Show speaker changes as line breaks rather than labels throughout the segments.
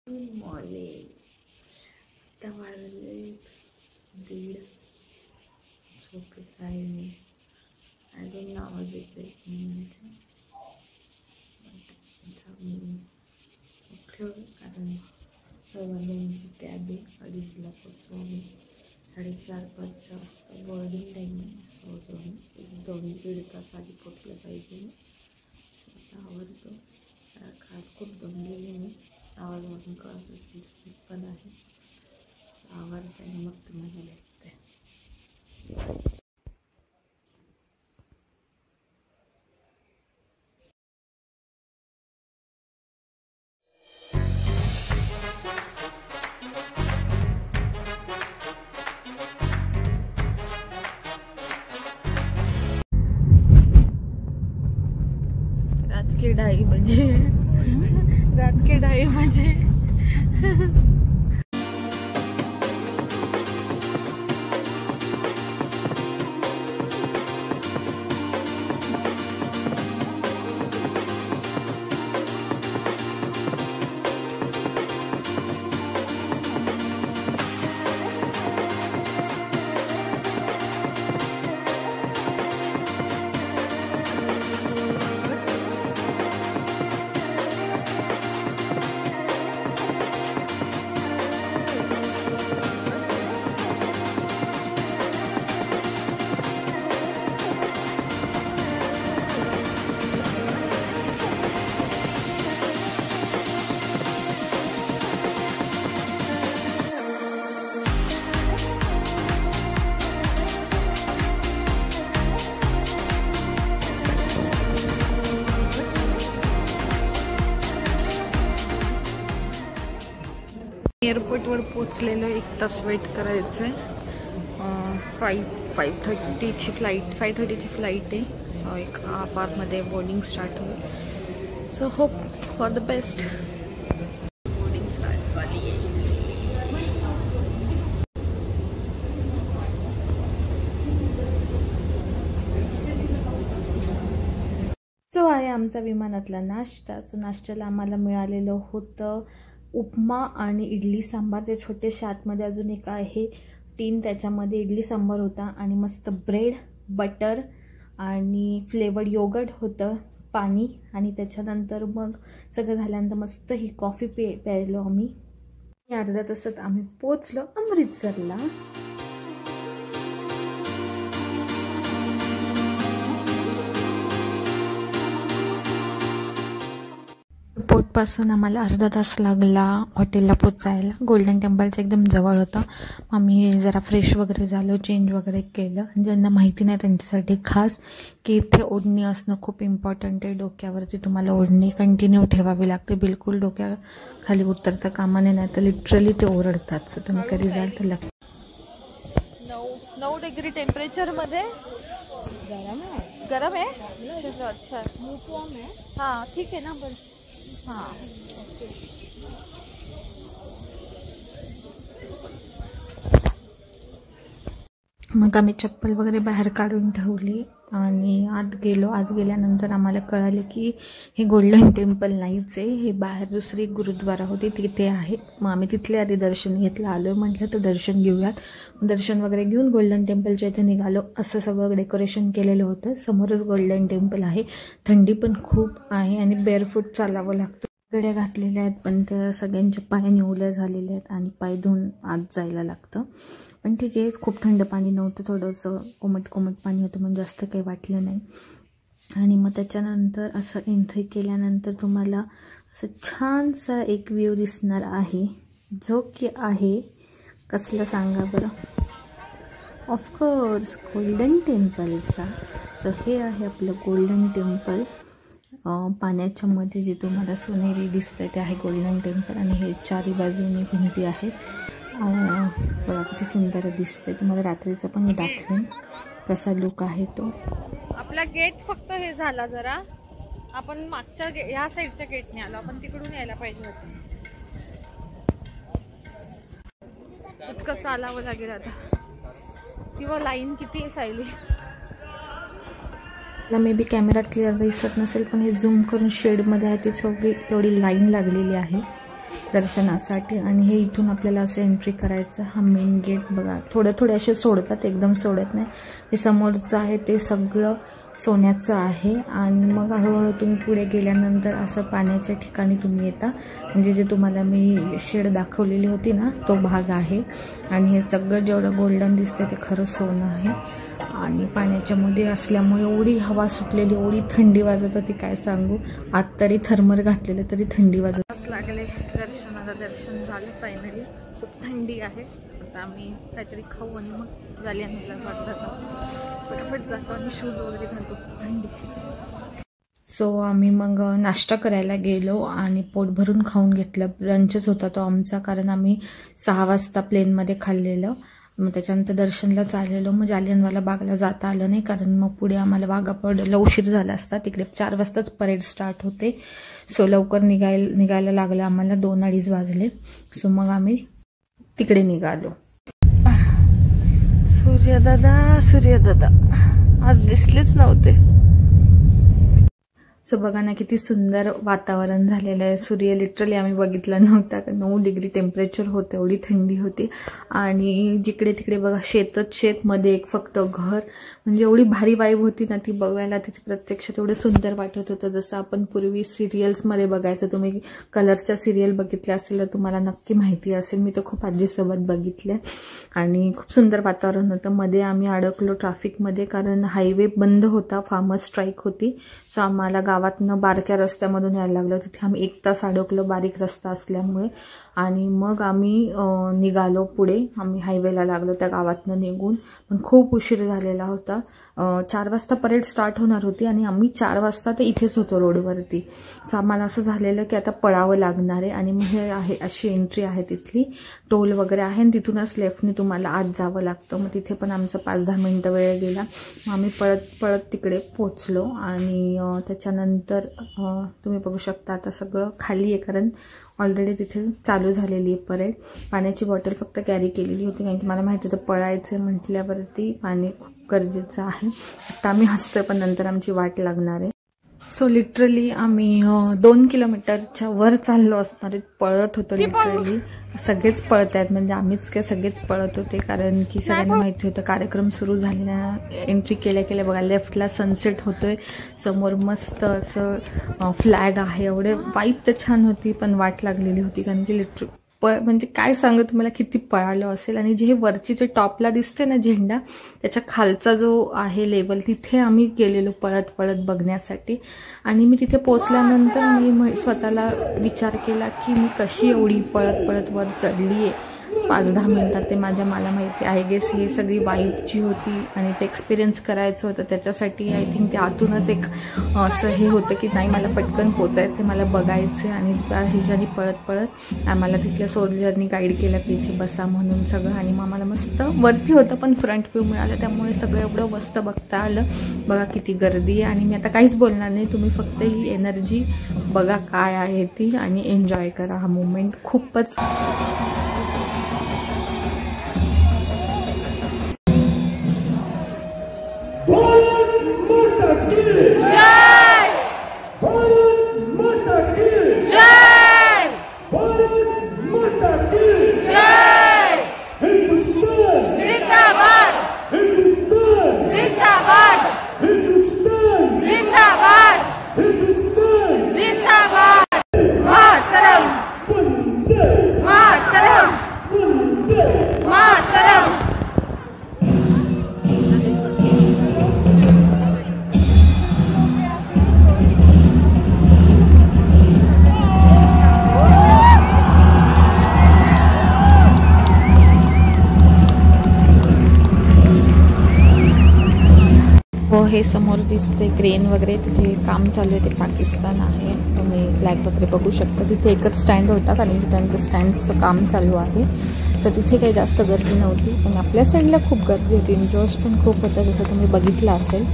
Good morning. आता वाजले 1:30. झोपेत आहे मी. अजून आवाज येतो. 1 मिनिट. उठलो कारण सर्वांची कॅब आहे. 2:30ला पोचलो आम्ही. 4:30-5 वाजता बोर्डिंग टाईम आहे. सो 2-1.5 तास आधी पोचलं पाहिजे. स्वतः आवडतो. काल खूप दमलेली मी. आवाजावरून कळत असेल पण आहे. आवडते आणि मग तुम्हाला भेटते. रात के 2:30 बजे. रात के 2:30 बजे. एअरपोर्टवर पोचलेलो. 1 तास वेट करायचं आहे. 5:30ची फ्लाईट आहे. सो 1 आवारमध्ये बोर्डिंग स्टार्ट होईल. So hope for the best. Boarding start झाली आहे. जो आहे आमचा विमानातला नाश्ता. सो नाश्त्याला आम्हाला मिळालेलं होतं उपमा आणि इडली सांबार. जे छोटेसे आतमध्ये अजून एक आहे टीन, त्याच्यामध्ये इडली सांबार होता आणि मस्त ब्रेड, बटर आणि फ्लेवर्ड योगर्ट होतं, पाणी. आणि त्याच्यानंतर मग सगळं झाल्यानंतर मस्त ही कॉफी प्यायलो आम्ही. अर्ध्या तासात आम्ही पोचलो अमृतसरला. एअरपोर्टपासून आम्हाला अर्धा तास लागला हॉटेलला पोचायला. गोल्डन टेम्पलच्या एकदम जवळ होतं. आम्ही जरा फ्रेश वगैरे झालो, चेंज वगैरे केलं. ज्यांना माहिती नाही त्यांच्यासाठी खास की इथे ओढणी असणं खूप इम्पॉर्टंट आहे. डोक्यावरती तुम्हाला ओढणी कंटिन्यू ठेवावी लागते. बिलकुल डोक्या खाली उतरता कामा नाही तर लिटरली ते ओरडतात. सो तुम्ही कधी जाल तर 9 डिग्री टेम्परेचरमध्ये. गरम आहे. अच्छा हां ठीक आहे ना. बरं हां मग आम्ही चप्पल वगैरे बाहेर काढून ठेवली आणि आत गेलो. आत गेल्यानंतर आम्हाला कळाले की हे गोल्डन टेम्पल नाहीच आहे. हे बाहेर दुसरी गुरुद्वारा होती तिथे आहे. मग आम्ही तिथले आधी दर्शन घेतलं. आलो म्हटलं तर दर्शन घेऊयात. दर्शन वगैरे घेऊन गोल्डन टेम्पलच्या इथे निघालो. असं सगळं डेकोरेशन केलेलं होतं. समोरच गोल्डन टेम्पल आहे. थंडी पण खूप आहे आणि बेअरफूट चालावं लागतं. गड्या घातलेल्या आहेत पण त्या सगळ्यांच्या पाय निवल्या झालेल्या आहेत आणि पाय धुवून आत जायला लागतं. पण ठीक आहे. खूप थंड पाणी नव्हतं. थोडंसं कोमट पाणी होतं म्हणून जास्त काही वाटलं नाही. आणि मग त्याच्यानंतर असं एंट्री केल्यानंतर तुम्हाला असं छानसा एक व्ह्यू दिसणार आहे. जो की आहे कसला सांगा बरं. Of course golden टेम्पलचा. सो हे आहे आपलं गोल्डन टेम्पल. पाण्याच्या मध्ये जे तुम्हाला सोनेरी दिसतंय ते आहे गोल्डन टेम्पल. आणि हे चारी बाजूनी भिंती आहेत. बघा किती सुंदर दिसतंय. तुम्हाला रात्रीचं पण मी दाखवेन कसा लुक आहे तो. आपला गेट फक्त हे झाला जरा. आपण मागच्या ह्या साईडच्या गेटने आलो. आपण तिकडून यायला पाहिजे होतं. इतकं चालावं लागेल आता. किंवा लाईन किती सायली. मे बी कॅमेरात क्लिअर दिसत नसेल पण हे झूम करून शेडमध्ये आहे ती तेवढी लाईन लागलेली आहे. दर्शनासाठी। आणि हे इथून आपल्याला असं एंट्री करायचं। हा मेन गेट बघा, थोडे असे सोडतात, एकदम सोडत नाही। हे समोरचं आहे ते सगळं सोन्याचं आहे। आणि मग हळूहळू तुम्ही पुढे गेल्यानंतर असं पाण्याच्या ठिकाणी तुम्ही येता, म्हणजे जे तुम्हाला मी शेड दाखवलेली होती ना, तो भाग आहे। आणि हे सगळं जेवढं गोल्डन दिसते ते खरं सोनं आहे। आणि पाण्याच्या मध्ये असल्यामुळे एवढी हवा सुटलेली, एवढी थंडी वाजत होती काय सांगू। आत तरी थर्मल घातलेलं तरी थंडी वाजत लागले। दर्शन झालं फायनली। खूप थंडी आहे। आता आम्ही काहीतरी खाऊ आणि मग जालियनवाला बागला फटाफट जातो आणि शूज वगैरे घालतो, थंडी। सो आम्ही मग नाश्ता करायला गेलो आणि पोट भरून खाऊन घेतलं। ब्रंचच होता तो आमचा, कारण आम्ही 6 वाजता प्लेनमध्ये खाल्लेलं। मग त्याच्यानंतर दर्शनला चाललेलो। मग जालियनवाला बागला जाता आलं नाही, कारण मग पुढे आम्हाला वाघा पॉइंटला उशीर झाला असता। तिकडे 4 वाजताच परेड स्टार्ट होते। सो लवकर निघायला लागलं आम्हाला, 2-2:30 वाजले। सो मग आम्ही तिकडे निघालो। सूर्यदादा आज दिसलेच नव्हते। सो बघा ना किती सुंदर वातावरण झालेलं आहे। सूर्य लिटरली आम्ही बघितला नव्हता, 9 डिग्री टेम्परेचर होतं, एवढी थंडी होती। आणि जिकडे तिकडे बघा शेतच शेत, मध्ये एक फक्त घर, म्हणजे एवढी भारी वाईब होती ना ती बघायला। तिथे प्रत्यक्षात एवढं सुंदर वाटत होतं, जसं आपण पूर्वी सिरियल्समध्ये बघायचं। तुम्ही कलर्सच्या सिरियल बघितल्या असेल तर तुम्हाला नक्की माहिती असेल। मी तर खूप आजीसोबत बघितले आणि खूप सुंदर वातावरण होतं। मध्ये आम्ही अडकलो ट्रॅफिकमध्ये, कारण हायवे बंद होता, फार्मर्स स्ट्राईक होती। सो आम्हाला गावातनं बारक्या रस्त्यामधून यायला लागलं। तिथे आम्ही 1 तास अडकलो, बारीक रस्ता असल्यामुळे। आणि मग आम्ही निघालो पुढे, आम्ही हायवेला लागलो त्या गावातनं निघून, पण खूप उशीर झालेला होता। 4 वाजता परेड स्टार्ट होणार होती आणि आम्ही 4 वाजता ते इथेच होतो रोडवरती। सो आम्हाला असं झालेलं की आता पळावं लागणार आहे। आणि मग हे आहे अशी एंट्री आहे, तिथली टोल वगैरे आहे आणि तिथूनच लेफ्टने तुम्हाला आत जावं लागतं। मग तिथे पण आमचं 5-10 मिनिटं वेळ गेला। मग आम्ही पळत तिकडे पोचलो। आणि त्याच्यानंतर तुम्ही बघू शकता आता सगळं खाली आहे, कारण ऑलरेडी तिथे चालू झालेली आहे परेड। पाण्याची बॉटल फक्त कॅरी केलेली होती, कारण की मला माहिती होतं पळायचं म्हटल्यावरती पाणी खूप गरजेचं आहे। आता आम्ही हसतोय, पण नंतर आमची वाट लागणार आहे। सो लिटरली आम्ही 2 किलोमीटरच्या वर चाललो असणार, पळत होतो लिटरली। सगळेच पळत आहेत, म्हणजे आम्हीच काय सगळेच पळत होते, कारण की सगळ्यांना माहिती होतं कार्यक्रम सुरू झालेला। एंट्री केल्या बघा लेफ्टला सनसेट होतोय, समोर मस्त असं फ्लॅग आहे। एवढे वाईब तर छान होती, पण वाट लागलेली होती, कारण की म्हणजे काय सांगू तुम्हाला किती पळालो असेल। आणि जे वरची जे टॉपला दिसते ना झेंडा, त्याच्या खालचा जो आहे लेवल, तिथे आम्ही गेलेलो पळत बघण्यासाठी। आणि मी तिथे पोहोचल्यानंतर मी स्वतःला विचार केला की मी कशी एवढी पळत वर चढलीये 5-10 मिनिटात। ते मला माहिती आहे, गेस ही सगळी वाईबची होती आणि ते एक्सपिरियन्स करायचं होतं। त्याच्यासाठी आय थिंक ते आतूनच एक असं हे होतं की नाही मला पटकन पोचायचं, मला बघायचं। आणि त्या हिच्याने पळत आम्हाला तिथल्या सोल्जरनी गाईड केलं की इथे बसा म्हणून सगळं। आणि मग आम्हाला मस्त वरती होतं, पण फ्रंट व्ह्यू मिळाला, त्यामुळे सगळं एवढं मस्त बघता आलं। बघा किती गर्दी आहे। आणि मी आता काहीच बोलणार नाही, तुम्ही फक्त ही एनर्जी बघा काय आहे ती, आणि एन्जॉय करा हा मोमेंट। खूपच हे समोर दिसते क्रेन वगैरे, तिथे काम चालू आहे, ते पाकिस्तान आहे। तुम्ही फ्लॅग वगैरे बघू शकता। तिथे एकच स्टँड होता, कारण की त्यांच्या स्टँडचं काम चालू आहे। सो तिथे काही जास्त गर्दी नव्हती, पण आपल्या साईडला खूप गर्दी होती, इंट्रोज पण खूप होता, जसं तुम्ही बघितलं असेल।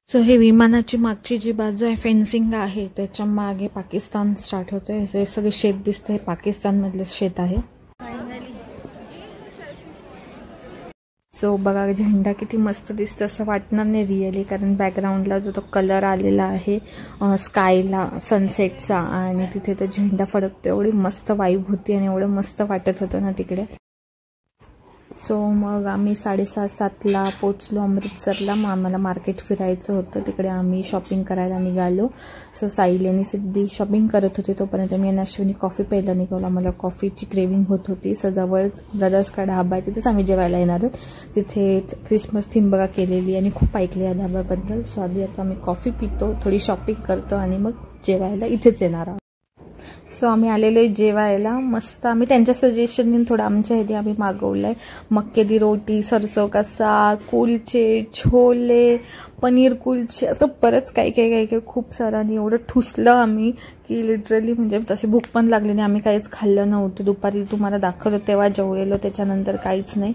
सो हे विमानाची मागची जी बाजू आहे फेन्सिंग आहे, त्याच्या मागे पाकिस्तान स्टार्ट होतंय. हे सगळे शेत दिसतंय, पाकिस्तान मधले शेत आहे. सो बघा झेंडा किती मस्त दिसतो असं वाटणार नाही रिअली, कारण बॅकग्राऊंडला जो तो कलर आलेला आहे स्कायला सनसेटचा, आणि तिथे तो झेंडा फडकतो. एवढी मस्त वाईब होती आणि एवढं मस्त वाटत होतं ना तिकडे. सो मग आम्ही 6:30-7ला पोचलो अमृतसरला. मग आम्हाला मार्केट फिरायचं होतं, तिकडे आम्ही शॉपिंग करायला निघालो. सो साईली आणि सिद्धी शॉपिंग करत होते, तोपर्यंत मी आणि अश्विनी कॉफी प्यायला निघालो. आम्हाला कॉफीची क्रेविंग होत होती. सो जवळच ब्रदर्स का ढाबा आहे, तिथेच आम्ही जेवायला येणार आहोत. तिथे क्रिसमस थीम बघा केलेली आणि खूप ऐकली या ढाब्याबद्दल. सो आधी आता आम्ही कॉफी पितो, थोडी शॉपिंग करतो आणि मग जेवायला इथेच येणार आहोत. सो आम्ही आलेलो आहे जेवायला. मस्त आम्ही त्यांच्या सजेशनने थोडं आमच्या ह्याने आम्ही मागवलं आहे. मक्के दी रोटी, सरसों का साग, कुलचे, छोले, पनीर कुलचे, असं बरंच काही खूप सारं. आणि एवढं ठुसलं आम्ही की लिटरली म्हणजे तशी भूक पण लागली नाही. आम्ही काहीच खाल्लं नव्हतं. दुपारी तुम्हाला दाखवलं तेव्हा जेवलेलो, त्याच्यानंतर काहीच नाही.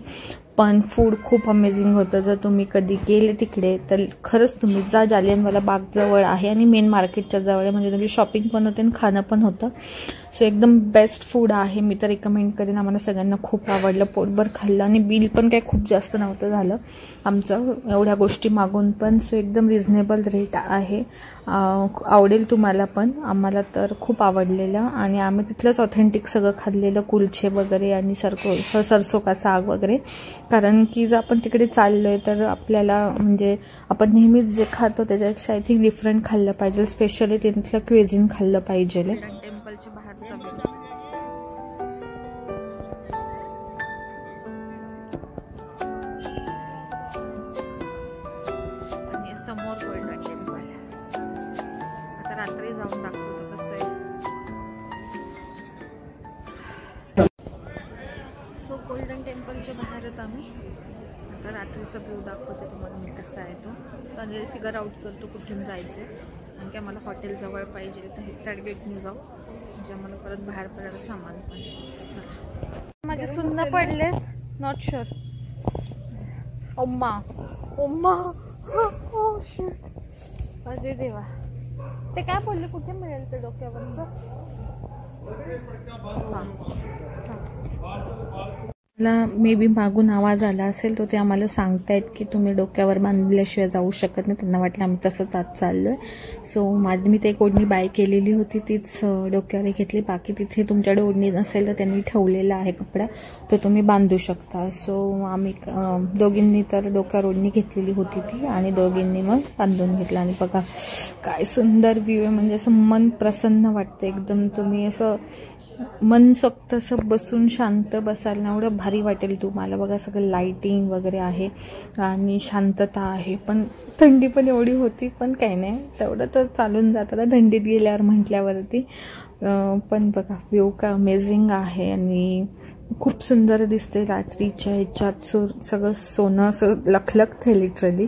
पण फूड खूप अमेझिंग होतं. जर तुम्ही कधी गेले तिकडे तर खरंच तुम्ही जा. जालियनवाला बाग जवळ आहे आणि मेन मार्केटच्या जवळ आहे, म्हणजे तुमची शॉपिंग पण होते आणि खाणं पण होतं. सो एकदम बेस्ट फूड आहे. मी तर रिकमेंड करेन. आम्हाला सगळ्यांना खूप आवडलं, पोटभर खाल्लं आणि बिल पण काही खूप जास्त नव्हतं झालं आमचं एवढ्या गोष्टी मागून पण. सो एकदम रिझनेबल रेट आहे. आवडेल तुम्हाला पण. आम्हाला तर खूप आवडलेलं आणि आम्ही तिथलंच ऑथेंटिक सगळं खाल्लेलं, कुलचे वगैरे आणि सरसों का साग वगैरे. कारण की जर आपण तिकडे चाललोय तर आपल्याला म्हणजे आपण नेहमीच जे खातो त्याच्यापेक्षा आय थिंक डिफरंट खाल्लं पाहिजे. स्पेशली तिथलं क्विझिन खाल्लं पाहिजे. टेम्पलच्या बाहेरचा आणि समोर गोल्डन टेम्पल. आता रात्री जाऊन दाखवतो कसं आहे. सो गोल्डन टेम्पलच्या बाहेरच आम्ही आता रात्रीचा व्ह्यू दाखवते तुम्हाला मी कसा आहे तो. सो आणि फिगर आउट करतो कुठून जायचं आहे, कारण की आम्हाला हॉटेल जवळ पाहिजे. तर त्या गेटने जाऊ म्हणजे आम्हाला परत बाहेर पडायला सामान पाहिजे. माझे सुन्न पडले, not sure. Imma Imma oh shit, अरे देवा. ते काय बोलले, कुठे मिळेल ते डोक्यावरचं? मला मे बी मागून आवाज आला असेल तो ते आम्हाला सांगतायत की तुम्ही डोक्यावर बांधल्याशिवाय जाऊ शकत नाही. त्यांना वाटलं आम्ही तसंच आत चाललोय. सो मी ते एक ओढणी बाय केलेली होती तीच डोक्यावर घेतली. बाकी तिथे तुमच्याकडे ओढणी नसेल तर त्यांनी ठेवलेला आहे कपडा, तो तुम्ही बांधू शकता. सो आम्ही दोघींनी तर डोक्यावर ओढणी घेतलेली होती ती आणि दोघींनी मग बांधून घेतलं. आणि बघा काय सुंदर व्ह्यू आहे, म्हणजे असं मन प्रसन्न वाटतं एकदम. तुम्ही असं मनसोक्त असं बसून शांत बसाल ना, एवढं भारी वाटेल तुम्हाला. बघा सगळं लाईटिंग वगैरे आहे आणि शांतता आहे, पण थंडी पण एवढी होती, पण काही नाही तेवढं तर चालून जातं थंडीत गेल्यावर म्हटल्यावरती. पण बघा व्ह्यू का अमेझिंग आहे आणि खूप सुंदर दिसते रात्रीच्या ह्याच्यात. सगळं सोनं असं लखलखतं लिटरली.